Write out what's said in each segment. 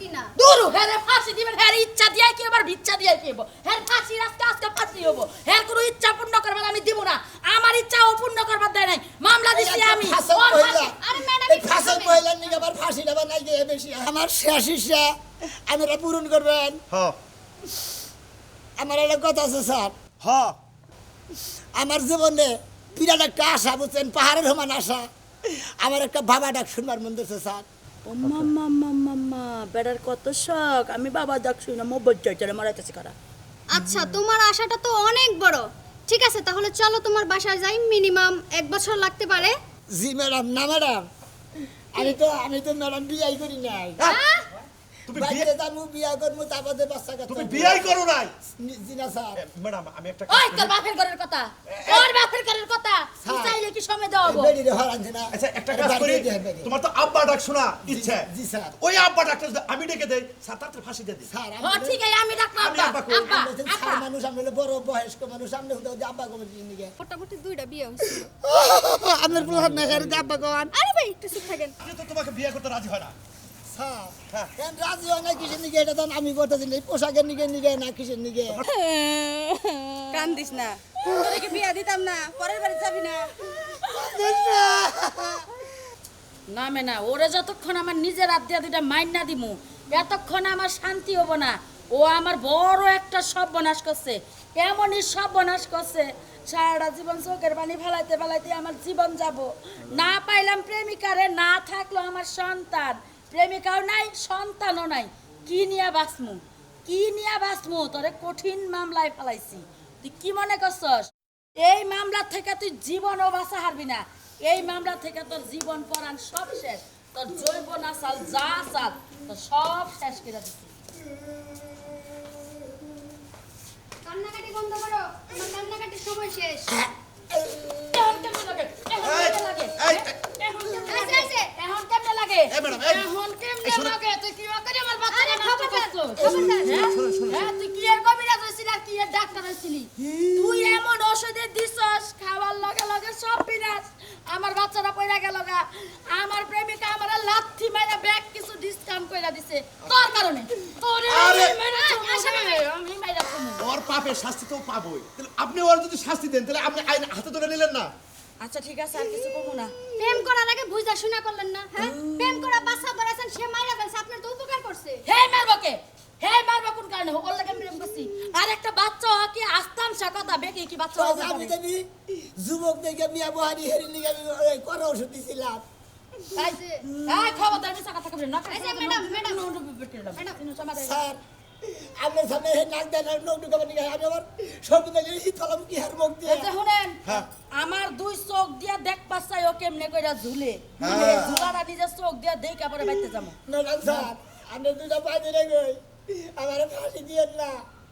কিনা দূর হ্যাঁ ফাঁসি দিবেন হ্যাঁ ইচ্ছা দিয়ে কি আবার ভিচ্ছা দিয়ে কি হবো হ্যাঁ ফাঁসি আজকে ফাঁসি হবো হ্যাঁ কোনো ইচ্ছা পূর্ণ করবার আমি দিব না আমার ইচ্ছা অপূর্ণ করবার দেয় নাই মামলা দিছি আমি ওর ফাঁসি- আরে ম্যাডাম এই ফাঁসের মহিলার নিকে আবার ফাঁসি দেবা নাই গিয়ে বেশি আমার শেষ ইচ্ছা আপনারা পূরণ করবেন হ্যাঁ আমার একটা কথা আছে স্যার হ্যাঁ আমার জীবনে বিরাট একটা আশা বুঝছেন পাহাড়ের সমান আশা আমার একটা বাবা ডাক শুনবার মন দিচ্ছে স্যার ও মাম্মা মাম্মা মাম্মা বেড়ার কত শখ আমি বাবা ডাক শুই না মোবাইল চাইচারে মারাইতেছি কারা আচ্ছা তোমার আশাটা তো অনেক বড় ঠিক আছে তাহলে চলো তোমার বাসায় যাই মিনিমাম 1 বছর লাগতে পারে জি ম্যাডাম না ম্যাডাম আমি তো ম্যাডাম বিয়াই করি নাই হ্যাঁ? তুমি বাইরে যাবো বিয়া করবো তারপরে বাচ্চা কাচ্চা তুমি বিয়াই করো নাই জি না স্যার ম্যাডাম আমি একটা ওই তোর বাপের ঘরের কথা তোর বাপের ঘরের কথা তুই চাইলে কি সময় দেওয়া হবো বেরিয়ে হরান না আচ্ছা একটা কাজ করি তোমার তো আব্বা ডাক শোনা ইচ্ছে জি স্যার ওই আব্বা ডাকটা যদি আমি ডেকে দেই স্যার তাড়াতাড়ি ফাঁসি দিয়ে দিই স্যার ও ঠিক আছে আমি ডাকবো আমি আব্বা আব্বা কই? আব্বা আমরা তো আব্বা স্যার মানুষ আমরা বড় বয়স্ক মানুষ আমরা তো আব্বা কবে নিয়ে মোটামুটি 2টা বিয়ে হয়েছিল আপনার প্রধান নাগার আব্বা কমান আরে ভাই একটু চুপ থাকেন আমি তো তোমাকে বিয়ে করতে রাজি হয় না স্যার হ্যাঁ। কেন রাজি হয় না কিসের নিকে এটা তো আমি করতেছি না এই পোশাকের নিকে না কিসের নিকে কান্দিস না তোরে কি বিয়া দিতাম না পরের বাড়ি যাবি না না মেনা ওরে যতক্ষণ আমার নিজের আত্মীয় দুটা মাইন না দিমু এতক্ষণ আমার শান্তি হবো না ও আমার বড় একটা সর্বনাশ করছে এমনই সর্বনাশ করছে সারাটা জীবন চোখের পানি ফেলাইতে ফেলাইতে আমার জীবন যাব না পাইলাম প্রেমিকারে না থাকলো আমার সন্তান প্রেমিকাও নাই সন্তানও নাই কি নিয়ে বাঁচমু তোরে কঠিন মামলায় ফেলাইছি তুই কি মনে করছস এই মামলা থেকে তুই জীবনও বাঁচা হারবি না এই মামলা থেকে তোর জীবন পরাণ সব শেষ তোর জৈব না চাল যা চাল তোর সব শেষ করে দিচ্ছি কান্নাকাটি বন্ধ করো তোমার কান্নাকাটির সময় শেষ এখন কেমনে লাগে এই, এখন কেমনে লাগে এই ম্যাডাম, এই। এখন কেমনে এই, শোনো। লাগে তুই কি করে আমার বাচ্চা আরে নষ্ট খবরদার, করছিস? খবরদার। হ্যাঁ তুই কি এর কবিরাজ হইছিলি আর কি এর ডাক্তার হইছিলি তুই এমন ওষুধে দিছস খাওয়ার লগে লগে সব বিনাশ আমার বাচ্চারা পয়রা গেল গা আমার প্রেমিকা আমার লাথি মাইরা ব্যাগ কিছু ডিসকাউন্ট কইরা দিছে তোর কারণে তোরে আরে! আমি মাইরা তুমি ওর পাপের শাস্তি তো পাবোই তাহলে আপনি ওর যদি শাস্তি দেন তাহলে আপনি আইন হাতে ধরে নিলেন না আচ্ছা ঠিক আছে আর কিছু করবো না প্রেম করার আগে বুঝা শুনা করলেন না হ্যাঁ প্রেম করা বাচ্চা ধরেছেন সে মাইরা ফেলছে আপনার তো উপকার করছে হে মারবো কে হে মারবো কোন কারণে ওর লাগে প্রেম করছি আর একটা বাচ্চা কি আস্তান কথা বেকে কি বাচ্চা হবে আমি জানি যুবক দেখে মিয়া বহারি হেরি নিকে আমি করে ওষুধ দিছিলাম এই যে এই খবরদার মিছা কথা কইবেন না এই যে ম্যাডাম, ম্যাডাম। স্যার আপনার সামনে হে নাক দেন আর নৌটু খাবার নিকে আমি আবার সর্বদা হিতলাম কি হার মুখ দিয়ে আচ্ছা শুনেন হ্যাঁ। আমার দুই চোখ দিয়া দেখ পাচ্ছাই ও কেমনে কইরা ঝুলে হ্যাঁ। ঝুলাটা নিজের চোখ দিয়া দেখ পরে বাইতে যাবো ম্যাডাম স্যার আপনি দুটা পাই দিলে গই আমার ফাঁসি দিয়েন না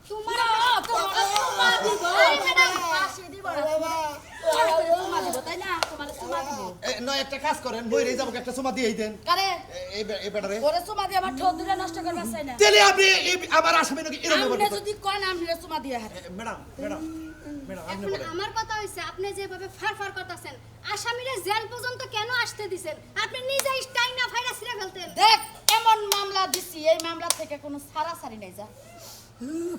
তোমার না, তোমার চুমা দিব। আরে ম্যাডাম। ফাঁসি দিব না। বাবা চুমা দিব, তাই না? তোমার চুমা দিব। নয় একটা কাজ করেন বই রে যাবো একটা সময় দিয়ে দেন কারে? এই ব্যাটারে ওরে চুমা দিয়ে আমার ঠোঁট দুটো নষ্ট করবার চাই না। তাহলে আপনি আমার আসামি নাকি এরকম আমনে ব্যাপার যদি কন আমনে চুমা দিয়ে হারে। ম্যাডাম ম্যাডাম ম্যাডাম আপনি এখন বলেন আমার কথা হইছে আপনি যেভাবে ফারফার করতেছেন আসামিরা জেল পর্যন্ত কেন আসতে দিবেন আপনি নিজে স্টাইল না ফাইরা ছিঁড়ে ফেলতেন দেখ এমন মামলা দিছি এই মামলা থেকে কোনো সারাসারি নাই যা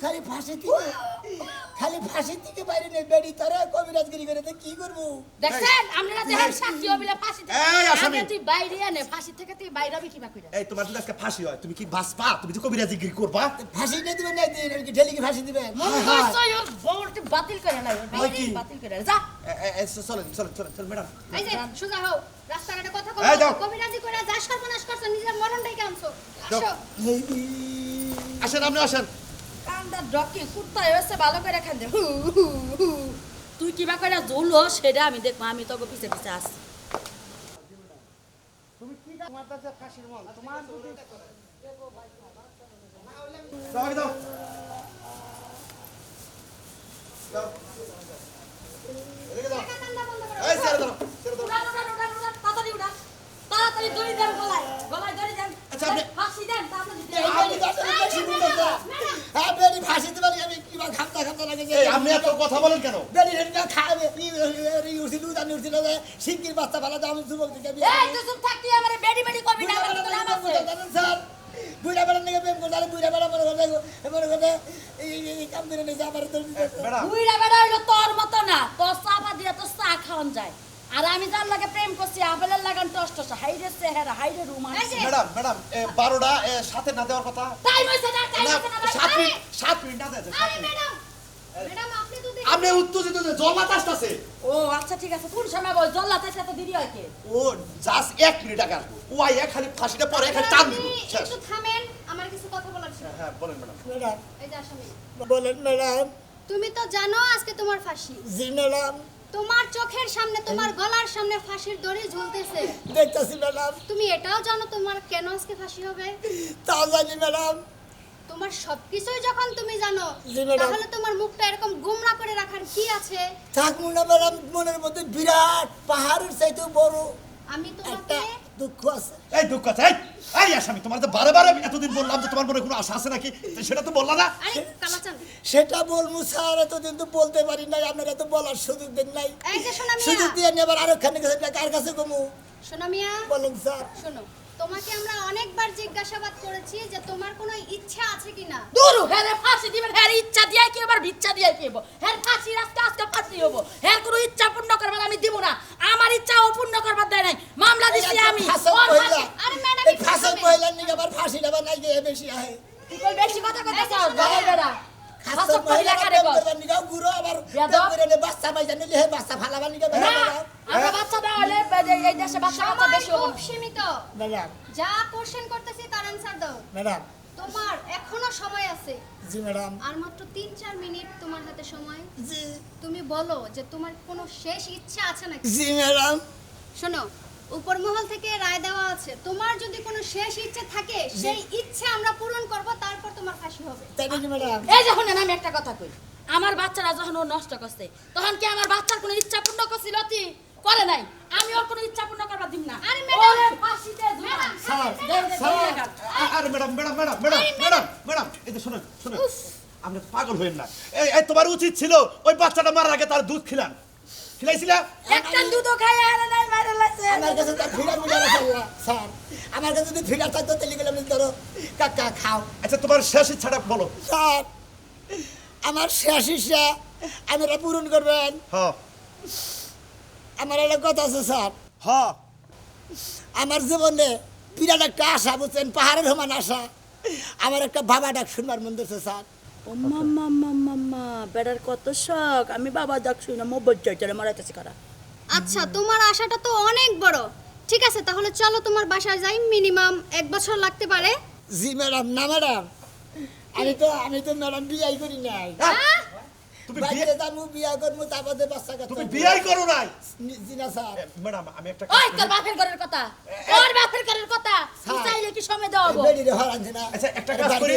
খালি ফাঁসি থেকে বাইরে নেই বেড়ি তারা কবিরাজগিরি করে তো কি করবো দেখছেন আমরা যে সাক্ষী হবিলে ফাঁসি এই আসামি। তুই বাইরে আনে ফাঁসি থেকে তুই বাইরে হবি কিবা কইরা এই তোমার যদি আজকে ফাঁসি হয় তুমি কি বাঁচবা তুমি যে কবিরাজি গিরি করবা ফাঁসি নিয়ে দিবেন না দিন কি ঢেলি কি ফাঁসি দিবেন মন করছ ওর বউটি বাতিল করে না হয় কি? বাতিল করে যা চলেন চলেন চলেন চলেন ম্যাডাম এই যে সোজা হও রাস্তাঘাটে কথা এই যাও। কও কবিরাজি করে যা সর্বনাশ করছো নিজের মরণটাই কামছো যাও। আসো আসেন আপনি আসেন কান্দা ডকি কুত্তা হয়েছে ভালো করে খান দে তুই কিবা করে জ্বলো সেটা আমি দেখবো আমি তোকে পিছে পিছে আসছি দাও আগে দাও দাও এদিকে দাও কান্না বন্ধ করো এই ছেড়ে দাও ছেড়ে দাও উড়ান, উড়ান, উড়ান, উড়ান, তাড়াতাড়ি উড়ান। তাড়াতাড়ি দড়ি দেন গলায়, গলায় দড়ি দেন। আচ্ছা, আপনি- ফাঁসি দেন, তাড়াতাড়ি দেন। আপনি যাচ্ছেন বেশি বলতেন না হ্যাঁ বেড়ি ফাঁসি দিবেন আমি কিবা খামতা খামতা লাগে যে এই আপনি এত কথা বলেন কেন বেড়ি হেঁটে খাবে উঠছিল জানি উঠছিল যে শিগগির বাচ্চা ভালো আমি যুবক দিকে এই, তুই চুপ থাক, তুই আমারে বেডি বেডি করবি না, আমার তো নাম আছে। স্যার বুড়া বেড়া তাহলে বুড়া বেড়া মনে করে এই কাম করে নিয়েছে আমার তো ম্যাডাম বুইড়া বেড়া হইলো তোর মতো না, তোর চাপা দিয়ে তো চা খাওয়ান যায়। আর আমি যার লাগে প্রেম করছি আপেলের লাগান টস হাইরে চেহারা হাইরে রুমান। এই যে, ম্যাডাম ম্যাডাম 12টা সাথে না দেওয়ার কথা টাইম হইছে না, টাইম না হইছে না ভাই। 7 মিনিট না দেয় আরে ম্যাডাম, ম্যাডাম আপনি তো দেখি আপনি উত্তেজিত যে জল বাতাস আসছে ও আচ্ছা ঠিক আছে, কোন সময় বল জল্লাতে এত দেরি হয় কে? ও জাস্ট 1 মিনিট আগে আসবো ও আইয়া খালি ফাঁসিটা পরে খালি টান দিব শেষ একটু থামেন, আমার কিছু কথা বলার ছিল। হ্যাঁ বলেন ম্যাডাম ম্যাডাম এই যে আসামি, বলেন ম্যাডাম। তুমি তো জানো আজকে তোমার ফাঁসি। জি ম্যাডাম, তোমার চোখের সামনে, তোমার গলার সামনে ফাঁসির দড়ি ঝুলতেছে। দেখতেছি ম্যাডাম। তুমি এটাও জানো তোমার কেন আজকে ফাঁসি হবে? তাও জানি ম্যাডাম। তোমার সবকিছুই যখন তুমি জানো, জি, ম্যাডাম। তাহলে তোমার মুখটা এরকম গুমরা করে রাখার কি আছে? থাকবো না ম্যাডাম, মনের মধ্যে বিরাট পাহাড়ের চাইতেও বড় আমি একটা তোমাকে দুঃখ আছে। এই দুঃখ আছে এই আসামি তোমার তো বারে বারে এতদিন বললাম যে তোমার মনে কোনো আশা আছে নাকি তো সেটা তো বললা না আরে কালাচান, সেটা বলবো স্যার, এতদিন তো বলতে পারি নাই, আপনারা তো বলার সুযোগ দেন নাই। এই যে সোনা সুযোগ মিয়া, দিয়ে নেবার আরো খানিক কার কাছে কমু সোনা মিয়া বলেন স্যার। শোনো, তোমাকে আমরা অনেকবার জিজ্ঞাসাবাদ করেছি যে তোমার কোনো ইচ্ছা আছে কিনা। দূর হ্যাঁ ফাঁসি দিবেন, হ্যাঁ ইচ্ছা দিয়ে কি আবার ভিচ্ছা দিয়ে কি হবো? হ্যাঁ ফাঁসি আজকে ফাঁসি হবো, হ্যাঁ কোনো ইচ্ছা পূর্ণ করবার আমি দিব না, আমার ইচ্ছা ও পূর্ণ করবার দেয় নাই, মামলা দিচ্ছি আমি। ওর ফাঁসি- আরে ম্যাডাম, এই ফাঁসের মহিলার নিকে আবার ফাঁসি নেবার নাই গিয়ে বেশি আহে। তুই কই বেশি কথা কইতাছ এই যে জগাই বেড়া ফাঁসের ফাঁসক কইলা মহিলা কারে কর? নিকেও গুরু আবার বেয়াদব। করে নে বাচ্চা মাইজা নিলে হে বাচ্চা ফালাবার নিকে না আমরা বাচ্চা দেওয়া হলে এই দেশে বাচ্চা সময় বেশি হবো খুব সীমিত। ম্যাডাম। যা কোশ্চেন করতেছি তার অ্যানসার দাও। ম্যাডাম। তোমার এখনো সময় আছে, জি ম্যাডাম। আর মাত্র 3-4 মিনিট তোমার হাতে সময়। জি তুমি বলো যে তোমার কোনো শেষ ইচ্ছা আছে নাকি? জি ম্যাডাম। শোনো, উপর মহল থেকে রায় দেওয়া আছে, তোমার যদি কোনো শেষ ইচ্ছে থাকে সেই ইচ্ছে আমরা পূরণ করব, তারপর তোমার ফাঁসি হবে। তাই নাকি ম্যাডাম? এই যখন আমি একটা কথা কই, আমার বাচ্চারা যখন ও নষ্ট করছে তখন কি আমার বাচ্চার কোনো ইচ্ছা পূর্ণ করছিল? কি করে নাই? আমি ওর কোনো ইচ্ছা পূর্ণ করবার দিব না। আরে ম্যাডাম, ওরে ফাঁসিতে ঝুলান। স্যার, দে, দে, স্যার। দে, দে, দে। আরে madam madam madam madam madam madam এই যে শুনুন শুনুন আপনি তো পাগল হইেন না এই তোমার উচিত ছিল ওই বাচ্চাটা মারার আগে তার দুধ খিলাইছিলা একটা দুধও খাই আর নাই মারে লাইছে। আমার কাছে তো ফিডার মিডার আছে স্যার। আমার কাছে যদি ফিডার থাকতো তাহলে গেলে আমি ধরো কাকা খাও। আচ্ছা তোমার শেষ ইচ্ছাটা বলো স্যার, আমার শেষ ইচ্ছা আপনারা পূরণ করবেন। হ্যাঁ আমার একটা কথা আছে স্যার, হ্যাঁ আমার জীবনে বিরাট একটা আশা, বুঝছেন, পাহাড়ের সমান আশা। আমার একটা বাবা ডাক শুনবার মন দিচ্ছে স্যার। ও মাম্মা মাম্মা বেড়ার কত শখ, আমি বাবা ডাক শুই না মোবাইল চাইতে মারাইতেছি কারা। আচ্ছা, তোমার আশাটা তো অনেক বড়। ঠিক আছে, তাহলে চলো তোমার বাসায় যাই, মিনিমাম 1 বছর লাগতে পারে। জি ম্যাডাম। না ম্যাডাম, আমি তো ম্যাডাম বিয়াই করি নাই। হ্যাঁ? তুমি বাইরে যাবো, বিয়া করবো, তারপরে বাচ্চা কাচ্চা তুমি হবো। বিয়াই করো নাই জি না স্যার। ম্যাডাম আমি একটা ওই তোর বাপের ঘরের কথা, ওর বাপের ঘরের কথা, তুই স্যার। চাইলে কি সময় দেওয়া হবো? বেডি রে হরান না। আচ্ছা একটা কাজ করি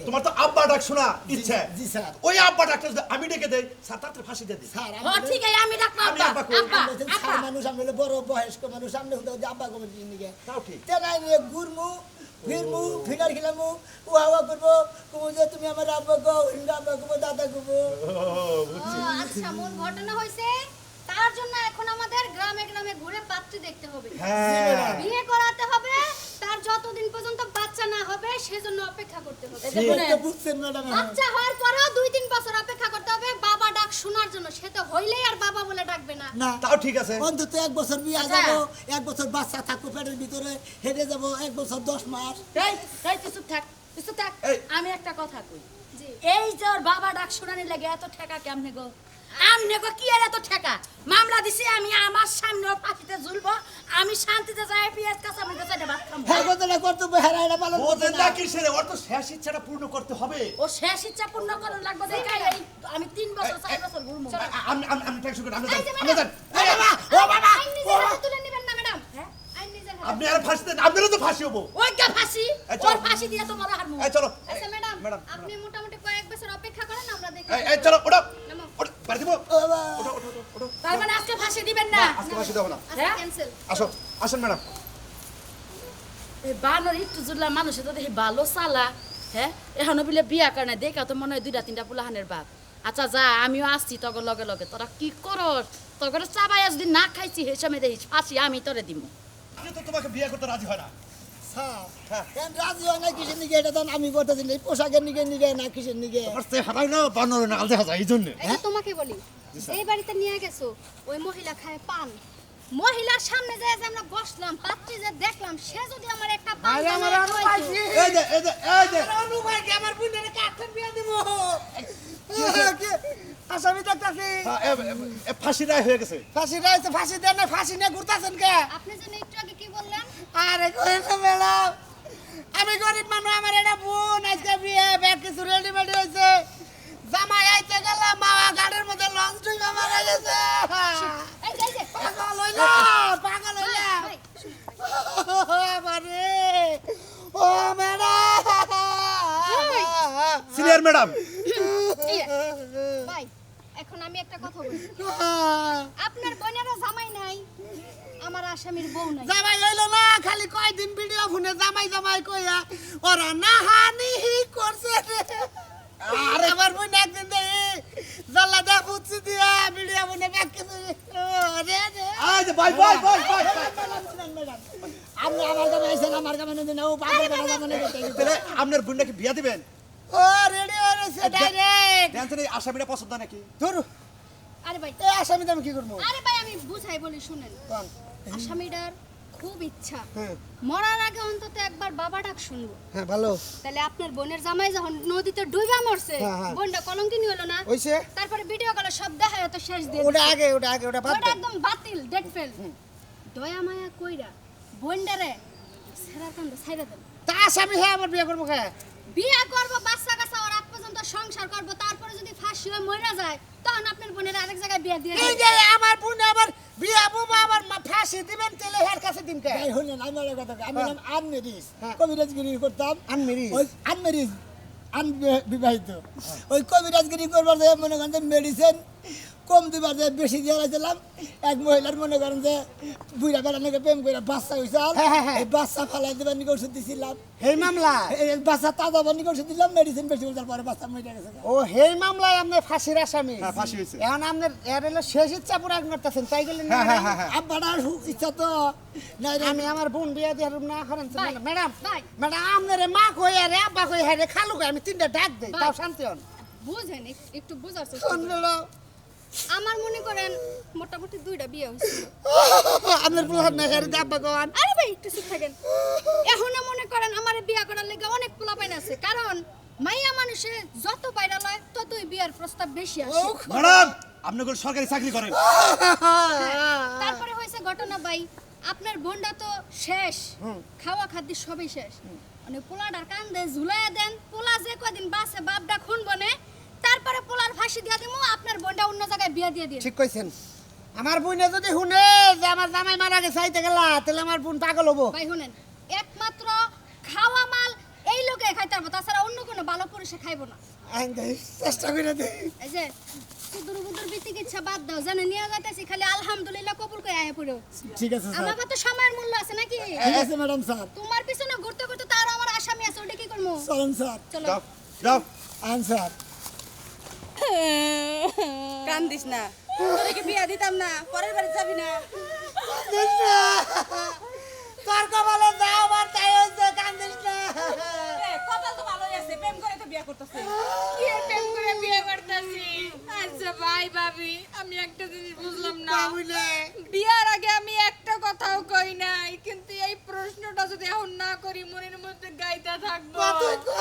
তোমার তো আব্বা ডাক শোনা ইচ্ছা জি স্যার। ওই আব্বা ডাকটা যদি আমি ডেকে দেই স্যার তাড়াতাড়ি ফাঁসি দিয়ে দিই স্যার, ও ঠিক আছে আমি ডাকবো আমি আব্বা আব্বা কই? আব্বা আমরা তো আব্বা। ছোট মানুষ, আমরা হলো বড় বয়স্ক মানুষ, আমরা হলো আব্বা কবে নিয়ে তাও ঠিক তেনাই নিয়ে ঘুরমু ফিরমু ফিনার খেলামু উহা করবো, কবো যে তুমি আমার আব্বা গো, আব্বা কবো, দাদা কবো। আচ্ছা, মূল ঘটনা হয়েছে তার জন্য এখন আমাদের গ্রামে গ্রামে ঘুরে পাত্রী দেখতে হবে, হ্যাঁ বিয়ে করাতে হবে, তার যতদিন পর্যন্ত বাচ্চা না হবে সেজন্য অপেক্ষা করতে হবে। এই যে শুনেন, এটা বুঝছেন ম্যাডাম? বাচ্চা হওয়ার পরেও 2-3 বছর অপেক্ষা করতে হবে বাবা ডাক শোনার জন্য। সে তো হইলেই আর বাবা বলে ডাকবে না। না, তাও ঠিক আছে অন্তত 1 বছর বিয়া আচ্ছা। যাবো, 1 বছর বাচ্চা থাকবো পেটের ভিতরে, হেঁটে যাবো 1 বছর 10 মাস। এই এই তুই চুপ থাক, তুই চুপ থাক। এই। আমি একটা কথা কই, জি, এই যে ওর বাবা ডাক শোনানি লাগে এত ঠেকা কেমনে গো? আমনে গো কি আর এত ঠেকা? মামলা দিছি আমি, আমার সামনে ওর ফাঁসিতে ঝুলবো, আমি শান্তিতে যাই পিয়াজ কাঁচা মরিচ চাইতে ভাত খাবো। হ্যাঁ, কথাটা কর্তব্য হেরাইরা পালন করছে বোঝেন না। না কিসের ওর তো শেষ ইচ্ছাটা পূর্ণ করতে হবে ও শেষ ইচ্ছা পূর্ণ করার লাগবে দেখে এই আমি 3 বছর 4 বছর ঘুরবো। আমি টেনশন করি আপনি এই যে যান আপনি যান ও বাবা, ও বাবা, আইন নিজের হাতে তুলে নেবেন না ম্যাডাম। হ্যাঁ? আইন নিজের হাতে। আপনি আর ফাঁসি দেন আপনারও তো ফাঁসি হবো ওই গা ফাঁসি, এই চলো। ওর ফাঁসি দিয়ে তোমার হারমু। এই চলো আচ্ছা ম্যাডাম, ম্যাডাম আপনি মোটামুটি কয়েক বছর অপেক্ষা করেন, আমরা দেখি। এই চলো ওঠো নামো। ওঠো বাড়ি দিব ও বাবা। ওঠো ওঠো ওঠো, ওঠো তার মানে আজকে ফাঁসি দিবেন না? আজকে ফাঁসি দেবো না আচ্ছা, হ্যাঁ? ক্যান্সেল। আসো আসেন ম্যাডাম এই বানর একটু জুড়লা মানুষে তো দেখি ভালো চালা, হ্যাঁ এখনো বিলে বিয়া করে না, দেখা তো মনে হয় 2-3টা পুলাহানের বাপ। আচ্ছা যা, আমিও আসছি তগর লগে লগে, তোরা কি করস? তগর চাবাই যদি না খাইছি সেই সময় দেখিস ফাঁসি আমি তোরে দিমু। আজকে তো তোমাকে বিয়ে করতে রাজি হয় না স্যার হ্যাঁ। কেন রাজি হয় না কিসের নিকে এটা তো আমি বলতেছি না, এই পোশাকের নিকে নিকে না কিসের নিকে? তোমার চেহারাই না বানরের নাগাল দেখা যায় এই জন্য এই যে তোমাকে বলি এই বাড়িতে নিয়ে গেছো ওই মহিলা খায় পান, মহিলার সামনে যে আমরা বসলাম পাত্রী যে দেখলাম সে যদি আমার একটা পান আরে আমার বানায় অনু খাওয়াইতো, ভাইজি, এই যে এই যে এই যে অনু ভাইকে আমার বোনের কাছে বিয়ে দিব। আসামি দেখতাছি হ্যাঁ, ফাঁসি রায় হয়ে গেছে। ফাঁসি রয়েছে, ফাঁসি দেন না, ফাঁসি নিয়ে ঘুরতেছেন কে? আপনি যেন একটু আগে কি বললেন? আরে কই না ম্যাডাম, আমি গরিব মানুষ, আমার এটা বোন আজকে বিয়ে, ব্যাগ কিছু রেডিমেড হয়েছে, জামাই আইতে গেলাম মামা গাড়ির মধ্যে লঞ্চ ডুবে মারা গেছে। এই যে পাগল হইলাম, পাগল হইলাম। ভাই, বাবারে, ও ম্যাডাম। সিনিয়র ম্যাডাম ভাই এখন আমি একটা কথা বলি, আপনার বোনেরও জামাই নাই, আমার আসামির বউ নাই। জামাই হইলো না, খালি কয়দিন ভিডিও ফোনে জামাই জামাই কইয়া ওরা নাহানি করছে রে। আরে আমার বোন একদিন দেখি জাল্লা দা ফুচি দিয়া ভিডিও ফোনে ব্যাগ কিছু রে রে। এই যে ভাই ভাই ভাই ভাই আপনি আমার কাছে আইছেন, আমার কাছে নেন, ও পাগল করে জামানে করতে গেছে। তাহলে আপনার বোন নাকি বিয়া দিবেন? ও রেডি হয়েছে ডাইরেক্ট। ড্যান্সের এই আসামিটা পছন্দ নাকি? ধরু আরে ভাই, এই আসামি আমি কি করবো? আরে ভাই আমি বুঝাই বলি শুনেন, কোন? আসামিটার খুব ইচ্ছা হ্যাঁ মরার আগে অন্তত একবার বাবা ডাক শুনবো। হ্যাঁ ভালো তাহলে আপনার বোনের জামাই যখন নদীতে ডুইবা মরছে, হ্যাঁ, হ্যাঁ। বোনটা কলঙ্কিনী হলো না, হইছে। তারপরে ভিডিও কলে সব দেখা তো শেষ দিয়ে ওটা দিছে। আগে, ওটা আগে, ওটা বাদ ওটা দে। একদম বাতিল, ডেট ফেল। দয়া মায়া কইরা বোনডারে ছেড়ার কান্দ ছাইরা দেন। তা আসামি হ্যাঁ আমার বিয়ে করবো কে? বিয়ে করব, বাচ্চা কাচ্চা ওর আগ পর্যন্ত সংসার করব, তারপরে যদি ফাঁসি হয়ে মরে যায় তখন আপনার বোনের আরেক জায়গায় বিয়ে দিয়ে এই দেন। যে আমার বোন আবার বিয়ে বাবা আবার ফাঁসি দিবেন তেলে হের কাছে দিন কে? ভাই শুনলেন আমি একটা কথা কই, আমি নাম আনমেরিজ হ্যাঁ। কবিরাজগিরি করতাম। আনমেরিজ? ওই আনমেরিজ আনবিবাহিত ওই কবিরাজগিরি করবার যে মনে করেন যে মেডিসিন কম দিবার যে বেশি দিয়ে রাখছিলাম, এক মহিলার মনে করেন যে বুড়া বেড়ানোকে প্রেম করে বাচ্চা হয়েছে, হ্যাঁ, হ্যাঁ, হ্যাঁ। এই বাচ্চা ফালাই দেবার নিকে ওষুধ দিছিলাম, এই মামলা? এই বাচ্চা তাজা বার নিকে ওষুধ দিলাম, মেডিসিন বেশি ওঠার পরে বাচ্চা মরে গেছে। ও হেই মামলায় আপনি ফাঁসির আসামি? হ্যাঁ, ফাঁসি হয়েছে। এখন আপনার এর হলো শেষ ইচ্ছা পুরা করতেছেন, তাই গেলেন না? হ্যাঁ হ্যাঁ হ্যাঁ হ্যাঁ আব্বাটার ইচ্ছা তো নাই রে। আমি আমার বোন বিয়ে দিয়ে না করেন ভাই, ম্যাডাম, ভাই। ম্যাডাম আপনার মা কই আরে আব্বা কই হ্যাঁ রে খালু কই, আমি তিনটা ডাক দেই ভাই। তাও শান্তি হন। বুঝেন একটু বুঝার চেষ্টা কোন করুন। ম্যাডাম? আমার মনে করেন মোটামুটি 2টা বিয়ে হয়েছিল। আপনার পোলার না হ্যাঁ রে আব্বা কন? আরে ভাই একটু চুপ থাকেন। এখনো মনে করেন আমার বিয়ে করার লেগে অনেক পোলা পাইন আছে, কারণ মাইয়া মানুষে যত বাইরা লয় ততই বিয়ের প্রস্তাব বেশি আসে। ম্যাডাম আপনি কোন সরকারি চাকরি করেন? তারপরে হয়েছে ঘটনা ভাই, আপনার বোনটা তো শেষ, খাওয়া খাদ্য সবই শেষ, মানে পোলাটার কান্দে ঝুলাইয়া দেন, পোলা যে কদিন বাসে বাপডা খুন বনে, তারপরে পোলার ফাঁসি দিয়া দিমু, আপনার বোনটা অন্য জায়গায় বিয়ে দিয়ে দিন। ঠিক কইছেন। আমার বোনে যদি শুনে যে আমার জামাই মারা গেছে আইতে গেলা, তাহলে আমার বোন পাগল হবো। ভাই শুনেন, একমাত্র খাওয়া মাল এই লোকে খাইতে পারবো, তাছাড়া অন্য কোনো ভালো পুরুষে খাইবো না। আইন দেই, চেষ্টা করে দেই। এই যে সুদূর বুদুর বিতিক ইচ্ছা বাদ দাও, জানে নিয়ে যাইতেছি খালি আলহামদুলিল্লাহ কবুল করে আয় পড়ো। ঠিক আছে স্যার, আমার তো সময়ের মূল্য আছে নাকি? ঠিক আছে ম্যাডাম স্যার, তোমার পিছনে ঘুরতে ঘুরতে তার আমার আসামি আছে, ওটা কি করবো? চলুন স্যার, চলো। যাও যাও আন স্যার। কান্দিস না, তোরে কি বিয়া দিতাম না, পরের বাড়ি যাবি না? তোর কপালে যা আমার তাই হইছে, কান্দিস না। কপাল তো ভালোই আছে, প্রেম করে তো বিয়া করতেছে। কি প্রেম করে বিয়ে করতেছি? আচ্ছা ভাই ভাবি, আমি একটা জিনিস বুঝলাম না, বাবুলে বিয়ার আগে আমি একটা কথাও কই নাই, কিন্তু এই প্রশ্নটা যদি এখন না করি মনের মধ্যে গাইতে থাকবো। কতই কো।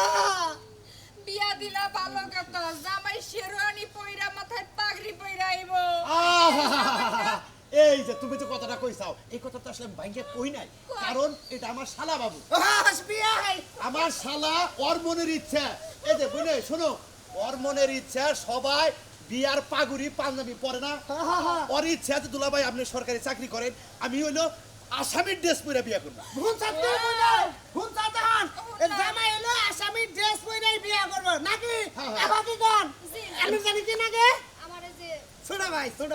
বিয়া দিলা ভালো কথা, জামাই শেরওয়ানি পইরা মাথায় পাগড়ি পইরা আইবো। এই যে তুমি যে কথাটা কইছাও, এই কথাটা আসলে ভাইকে কই নাই, কারণ এটা আমার শালা বাবু। হাস বিয়াই। আমার শালা ওর মনের ইচ্ছা, এই যে বুঝলে শোনো, ওর মনের ইচ্ছা সবাই বিয়ার পাগুড়ি পাঞ্জাবি পরে না, ওর ইচ্ছা যে দুলাভাই আপনি সরকারি চাকরি করেন, আমি হইলো আসামির ড্রেস পরে বিয়া করবো। ভুল ছাড়তে বুঝাই, ভুল ছাড়তে হন। এই জামাই হলো আসামি ড্রেস পরেই বিয়া করব নাকি? এখন কি কোন? আমি জানি কি নাকি? আমার এই যে ছোট ভাই, ছোট।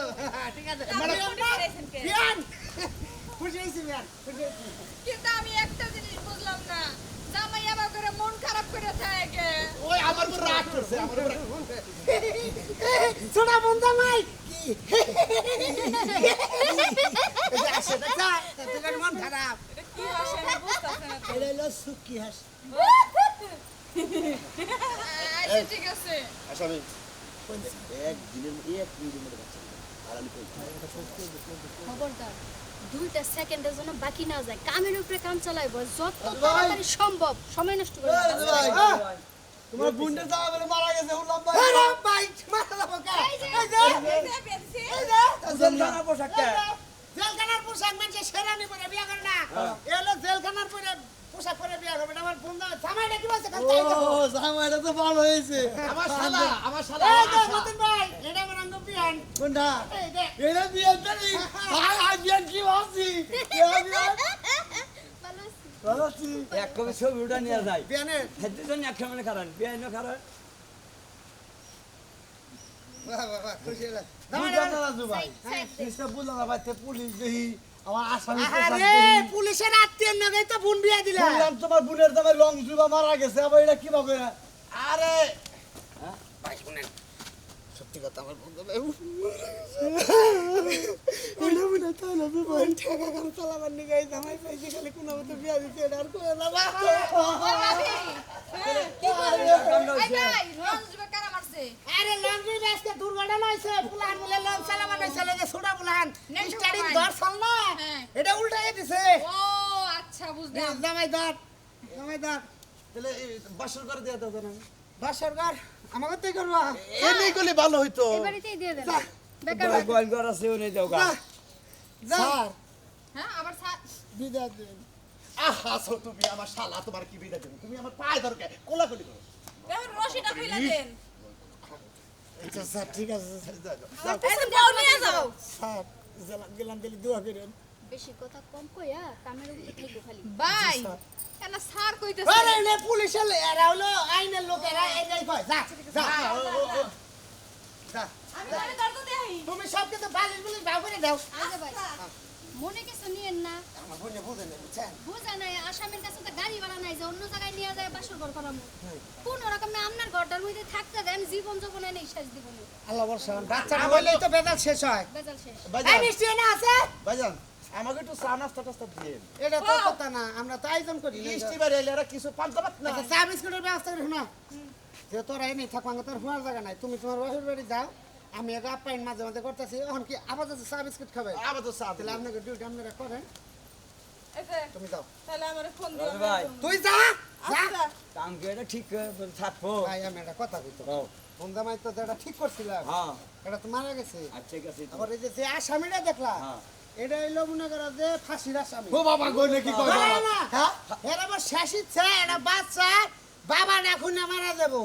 ঠিক আছে। আপনি ম্যাডাম, উনি করেছেন কে? বিয়ান। খুশি হইছি বিয়ান, খুশি হইছি। কিন্তু আমি একটা জিনিস বুঝলাম না, জামাই আমার করে মন খারাপ করে থাকে। ওই আমার উপর রাগ করছে, আমার উপর ছোট বোন জামাই। আসে দেখা, তোর মন খারাপ। কি হাসি আমি বুঝতাছি এটা হলো সুকি হাঁস আচ্ছা ঠিক আছে আসামি এক মিনিটের মধ্যে বাচ্চা আর আমি কই খবরদার 2টা সেকেন্ডের জন্য বাকি না যায় কামের উপরে কাম চালাইবো যত তাড়াতাড়ি সম্ভব সময় নষ্ট করে তোমার বুন্ডে যাওয়া বলে মারা গেছে উল্লাম ভাই আরে ভাই মারা যাবো কা এই যে জেলখানার পোশাকটা জেলখানার পোশাক মানুষের শেরানি পরে বিয়া করে না এলো জেলখানার পরে পোশাক পরে বিয়া করবে আমার বন্ধু জামাইটা কি বলছে কাল তাই দেখো ও জামাইটা তো ভালো হয়েছে আমার শালা এই যে মতিন ভাই এটা আমার আঙ্গ বিয়ান কোনটা এই যে এটা বিয়ে জানি হাই বিয়ে কি ভাবছি ভালো আছি এক কবি ছবি উঠা নিয়ে যায় বিয়ানের দুজন এক সামনে খারান বিআইন খারান বাহ বাহ বাহ খুশি হলাম বুঝলাম না রাজু ভাই চেষ্টা বুঝলাম না ভাই পুলিশ দেখি আমার আসামি আরে পুলিশের আত্মীয়ের নামে তো বোন বিয়া দিলা শুনলাম তোমার বোনের জামাই লং জুবা মারা গেছে আবার এটা কি ভাবে আরে ভাই শুনেন সত্যি কথা আমার বন্ধু ভাই এটা মনে তাহলে বোন ঠেকা কাম চালাবার নিয়ে গাই জামাই পাইছে খালি কোনো মতো বিয়া দিতে এটা আর করে না বাহ আরে লন্ড্রি আজকে দুর্ঘটনা হয়েছে পুলান বলে লঞ্চ চালাবার নাই চলে যে ছোটা পুলান স্টার্টিং ধর চল না এটা উল্টাই দিছে আচ্ছা বুঝলাম জামাই ধর তাহলে বাসর করে দেয়া দাও না বাস সরকার আমাকে তাই করবা এমনি করলে ভালো হইতো এই বাড়িতেই দিয়ে দেন বেকার গোয়াল ঘর আছে উনি যাও গা স্যার হ্যাঁ আবার বিদায় দিন আহা সো তুমি আমার শালা তোমার কি বিদা দেব তুমি আমার পায়ে ধরকে কোলাকুলি করো রশিটা কইলা দেন আচ্ছা স্যার ঠিক আছে এখন বউ নিয়ে যাও স্যার গেলাম দিলে দোয়া করেন বেশি কথা কম কইয়া কামের উপরে থাকো খালি বাই কেন স্যার কইতেছে আরে নে পুলিশের এরা হলো আইনের লোকেরা এটাই কয় যা যা যা আমি ঘরে দরজা দেই তুমি সব কিছু বালিশ বুলিশ ভাগ করে দাও এই যে ভাই মনে কিছু নিয়েন না আমার বোনে বুঝে নেই বুঝছেন বুঝা নাই আসামের কাছে তো গাড়ি ভাড়া নাই যে অন্য জায়গায় নিয়ে যায় বাসর ঘর করামু কোন রকমে আপনার ঘরটার মধ্যে থাকতে দেন জীবন যৌবনে নেই শেষ জীবনে আল্লাহ বর্ষা বাচ্চাটা বললেই তো বেদাল শেষ হয় বেজাল শেষ এই ভাইজান মিষ্টি না আছে ভাইজান আমাকে একটু চা নাস্তা টাস্তা দিয়ে এটা তো কথা না আমরা তো আয়োজন করি না বৃষ্টি বাড়ি এলে এরা কিছু পান্তাবাত না আচ্ছা চা বিস্কুটের ব্যবস্থা করি না যে তোরা এনে থাকবা তোর হওয়ার জায়গা নাই তুমি তোমার বাসুর বাড়ি যাও আমি এক আপ্যায়ন মাঝে মাঝে করতেছি এখন কি আপাতত চা বিস্কুট খাবে আবার তো চা তাহলে দিলাম আপনাকে ডিউটি আপনারা করেন এসে তুমি যাও তাহলে আমারে ফোন রাজু দিও ভাই তুই যা যা আচ্ছা কাম কি এটা ঠিক থাকবো ভাই আমি একটা কথা কইতো ও বন্দামাই তো যেটা ঠিক করছিলাম হ্যাঁ এটা তো মারা গেছে আচ্ছা ঠিক আছে আবার এই যে আসামিটা দেখলা হ্যাঁ। এটা হইলো মনে করো যে ফাঁসির আসামি ও বাবা গইলে কি কয় না, না, হ্যাঁ এর আবার শেষ ইচ্ছা এটা বাচ্চা বাবা না খুনে মারা যাবো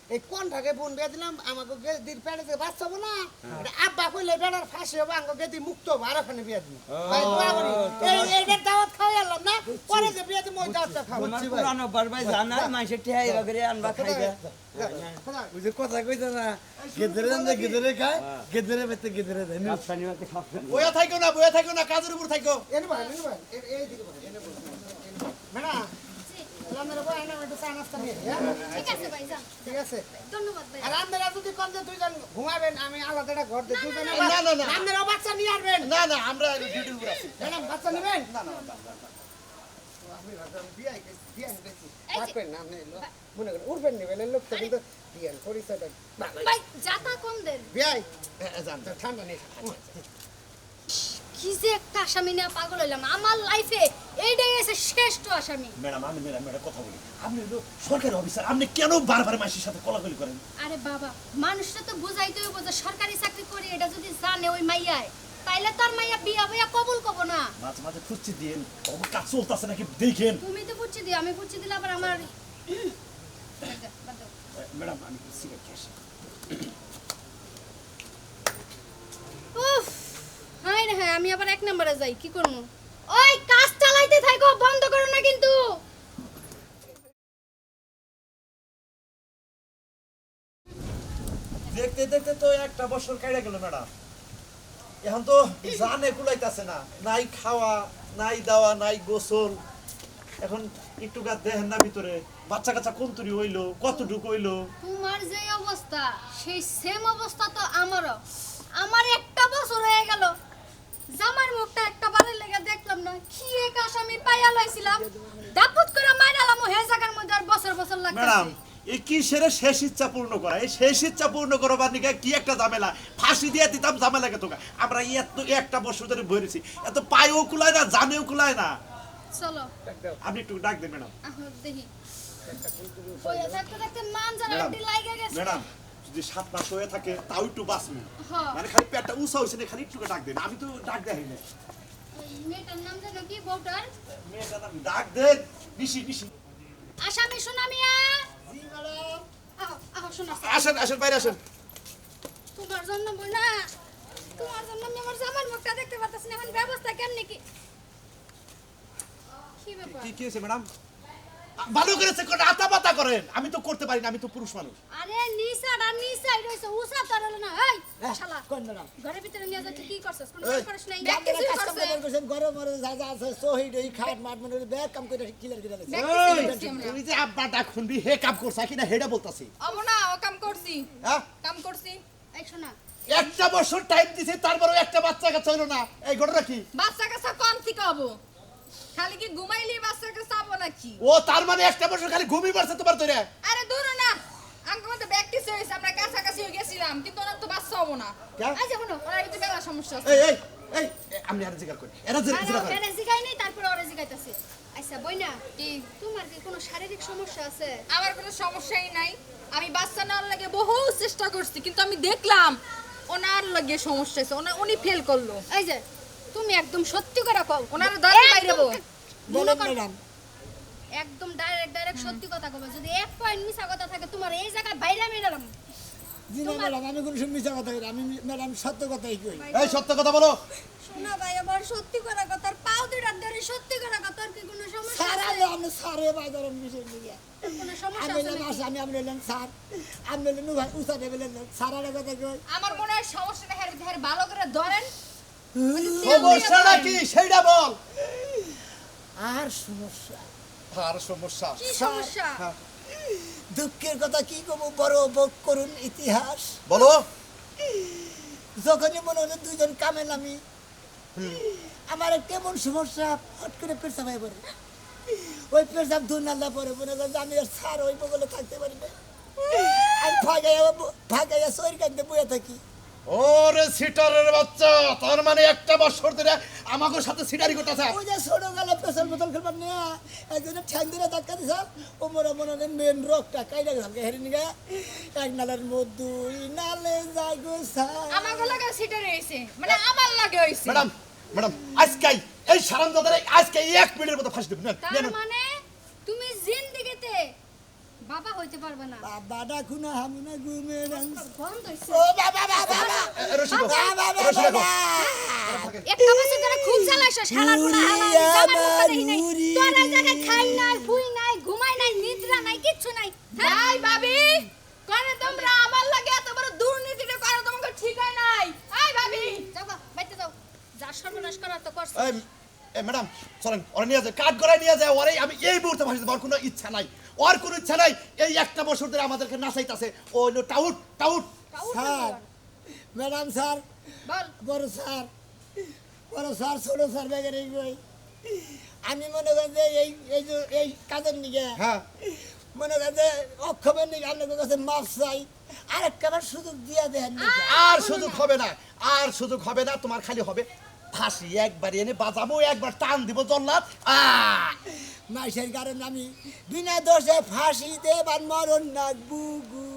এই কোনটাকে বোন বিয়ে দিলাম আমাকে গেদির পেটে যে বাচ্চা হবো না এটা আব্বা কইলে বেটার ফাঁসি হবে আমাকে গেদি মুক্ত হবো আর ওখানে বিয়ে দিই ভাই দোয়া করি এইটার দাওয়াত খাওয়াই আনলাম না পরে যে বিয়ে দিই ওই দাওয়াতটা খাবো তোমার পুরানো বার ভাই জানা মানুষের ঠেহাই করে আনবা খাইবে ওই যে কথা কইতা না গেদরে না গেদরে খায় গেদরে বেতে গেদরে দেয় আচ্ছা নিমাতে খাবেন বইয়া থাকো না কাজের উপর থাকো এনে ভাই এই দিকে ভাই এনে ম্যাডাম রান্নার উপর এনে একটু চা নাস্তা নিয়ে হ্যাঁ? ঠিক আছে ভাই যান ঠিক আছে ধন্যবাদ ভাই আর আপনারা যদি কম যে দুইজন ঘুমাবেন আমি আলাদা একটা ঘর দিই দুইজনে না, না, না। আপনারা বাচ্চা নিয়ে আসবেন না না আমরা ডিউটির উপর আছি ম্যাডাম বাচ্চা নেবেন না না আপনি ভাবছেন বিয়ে গেছি এই যে- রাখবেন না আপনি মনে করেন উঠবেন নেবেন এই লোকটা কিন্তু বিয়ে পরিচয়টা ভাই যাতা কম দেন বিয়ে জান ঠান্ডা নেই কি যে একটা আসামি নিয়ে পাগল হইলাম আমার লাইফে এইটাই আছে শ্রেষ্ঠ আসামি ম্যাডাম আমি একটা কথা বলি আপনি হলো সরকারি অফিসার আপনি কেন বারবার মাসির সাথে কোলাকুলি করেন আরে বাবা মানুষটা তো বুঝাইতে হইব যে সরকারি চাকরি করি এটা যদি জানে ওই মাইয়ায় তাইলে তার মাইয়া বিয়া বইয়া কবুল কব না মাঝে মাঝে খুঁজছি দিন কখন কাজ চলতেছে নাকি দেখেন তুমি তো বুঝছি দিও আমি বুঝছি দিলে আবার আমার বাদ দাও। ম্যাডাম আমি সিগারেট খেয়ে আসি। উফ হাই রে হ্যাঁ আমি আবার এক নম্বরে যাই কি করবো ওই কাজ চালাইতে থাকো বন্ধ করো না কিন্তু দেখতে দেখতে তো একটা বছর কেটে গেল ম্যাডাম এখন তো জানে কুলাইতেছে না নাই খাওয়া নাই দাওয়া নাই গোসল এখন একটু গা দেখেন না ভিতরে বাচ্চা কাচ্চা কোন তুরি হইলো কতটুকু হইলো তোমার যে অবস্থা সেই সেম অবস্থা তো আমারও আমার একটা বছর হয়ে গেল জামার মুখটা একটা বারের লেগে দেখলাম না কি এক আসামি পাইয়া লাইছিলাম দাপুত করে মাইরালাম হে জায়গার মধ্যে আর বছর বছর ম্যাডাম লাগতেছে এই কিসের শেষ ইচ্ছা পূর্ণ করা এই শেষ ইচ্ছা পূর্ণ করবার নিকে কি একটা ঝামেলা ফাঁসি দিয়ে দিতাম ঝামেলাকে তোকে আমরা এত একটা বছর ধরে বইরেছি এত পায়েও কুলায় না জানেও কুলায় না চলো আপনি একটু ডাক দেন ম্যাডাম আহ দেখি ওই দেখতে দেখতে মান জানা ম্যাডাম, একটু লাগে গেছে ম্যাডাম যদি 7 মাস হয়ে থাকে তাও একটু বাঁচবে হ্যাঁ। মানে খালি পেটটা উঁচা হয়েছে না খালি একটু ডাক দেন আমি তো ডাক দেই না ওই মেয়েটার নাম জানো কি বউটার মেয়েটা নাম ডাক দেন নিশি নিশি আসামি সুনামিয়া আহ আহ শোনা আসেন আসেন বাইরে আসেন তোমার জন্য বোনা তোমার জন্য আমি আমার জামার মুখটা দেখতে পারতেছি না এখন ব্যবস্থা কেমনে কি কি ব্যাপার কি হয়েছে ম্যাডাম ভালো করেছে কোন আতা পাতা করেন আমি তো করতে পারি না আমি তো পুরুষ মানুষ আরে নিসাই রইছে উসা তরল না এই শালা কোন ম্যাডাম ঘরের ভিতরে নিয়ে যাচ্ছে কি করছস কোন এই। কাজ করিস নাই ব্যাগ কিছু করছে ঘরে মরে যা যা আছে সহি দই খাট মাট মনে ব্যাগ কাম করে ক্লিয়ার করে দিছে তুই যে আব্বাটা খুনবি হে কাম করছ কিনা হেডা বলতাছি অব না ও কাম করছি হ্যাঁ কাম করছি এই শোনা একটা বছর টাইম দিছে তারপরেও একটা বাচ্চা কাচ্চা হলো না এই ঘটনা কি বাচ্চা কাচ্চা কোন থেকে হবো খালি কি ঘুমাইলি বাচ্চা কাচ্চা হবো নাকি ও তার মানে একটা বছর খালি ঘুমিয়ে পারছে তোমার তোরে আরে দূর না আঙ্কেল মধ্যে প্র্যাকটিস হয়েছে আমরা কাছাকাছি হয়ে গেছিলাম কিন্তু ওনার তো বাচ্চা হবো না কে? এই যে শোনো ওনার একটু বেলা সমস্যা আছে এই এই এই আমি আর জিজ্ঞাসা করি এরা জিজ্ঞাসা করে আরে জিগাই নাই তারপরে ওরে জিগাইতাছে আচ্ছা বইনা কি তোমার কি কোনো শারীরিক সমস্যা আছে আমার কোনো সমস্যাই নাই আমি বাচ্চা নেওয়ার লাগে বহু চেষ্টা করছি কিন্তু আমি দেখলাম ওনার লাগে সমস্যা আছে উনি ফেল করলো এই যে তুমি একদম সত্যি করে কও ওনার দাঁড়ি বাইরে বো। বলেন ম্যাডাম একদম ডাইরেক্ট সত্যি কথা কবে যদি এক পয়েন্ট মিছা কথা থাকে তোমার এই জায়গায় বাইরে মেরালাম জি না ম্যাডাম আমি কোনো সময় মিথ্যা কথা কই না। আমি ম্যাডাম সত্য কথাই কই এই সত্য কথা বলো শোনা ভাই আমার সত্যি করে কথা আর পাও দুইটা ধরে সত্যি করে কথা আর কি কোনো সমস্যা স্যার আছে আমি সারে বাজারের বিষয় নিয়ে কোনো সমস্যা আমি আছে বললাম নাকি? আমি বললাম স্যার আমি বললাম ভাই উসাতে বললাম স্যারের কথা কই আমার মনে হয় সমস্যাটা হ্যাঁ ভালো করে ধরেন সমস্যাটা কি সেইটা বল আর সমস্যা আর সমস্যা কি সমস্যা দুঃখের কথা কি কব বড় বক করুন ইতিহাস বলো যখনই মনে হলো দুইজন কামে নামি আমার কেমন সমস্যা হট করে পেশাব হয়ে পড়ে ওই পেশাব দু নাল্লা পরে মনে করছে আমি আর সার ওই বগলে থাকতে পারি না আমি ফাঁকাইয়া শরীর কাঁদতে বয়ে থাকি ওরে সিটারের বাচ্চা তার মানে একটা বছর ধরে আমাকে সাথে সিটারি করতেছে ওই যে ছোট গালে পেশার বোতল খেলবার নিয়ে একজনে ঠ্যাং ধরে ধাক্কা দিছে ও মনে মনে হয় মেন রোগটা কাইটা গেছে হেরে নিগে এক নালের মধ্যে নালে যায় গো স্যার আমার লাগে সিটে রয়েছে মানে আমার লাগে হইছে ম্যাডাম ম্যাডাম আজকে এই সারামদাদারে আজকে 1 মিনিটের মতো ফাঁসি দেবেন তার মানে তুমি জিন্দেগিতে বাবা হইতে পারবে না বাবাটা খুনা হামুনা ঘুমের বন্ধ হইছে ও বাবা বাবা রশিদ বাবা রশিদ বাবা একটা বছর ধরে খুব চালাইছ শালার পোলা হালা জামার মুখটা দেখি নাই উরি, তোর এই জায়গায় খাই নাই ফুই নাই ঘুমাই নাই নিদ্রা নাই কিচ্ছু নাই হ্যাঁ? এই ভাবি কোন তোমরা আমার লাগে এত বড় দুর্নীতিটা করো তোমাকে ঠিক হয় নাই এই ভাবি যাও গো, বাইতে যাও যা সর্বনাশ করার তো করছ এই ম্যাডাম চলেন ওরা নিয়ে যায় কাঠ গড়ায় নিয়ে যায় ওরে আমি এই মুহূর্তে ফাঁসি দেবো ওর কোনো ইচ্ছা নাই ওর কোনো ইচ্ছা নাই এই একটা বছর ধরে আমাদেরকে নাচাইতাছে ও হলো tout tout sir madam sir বল বড় স্যার ছোট স্যার বেগের এই বই আমি মনে করি যে এই কাজের নিগে হ্যাঁ মনে করি যে অক্ষমের নিগে আপনাদের কাছে মাফ চাই আর একবার সুযোগ দিয়ে দেন আর সুযোগ হবে না আর সুযোগ হবে না তোমার খালি হবে ফাঁসি একবার এনে বাজাবো একবার টান দিব জল্লাদ মাইসের কারণে আমি বিনা দোষে ফাঁসি দেবার মরণ না গুগু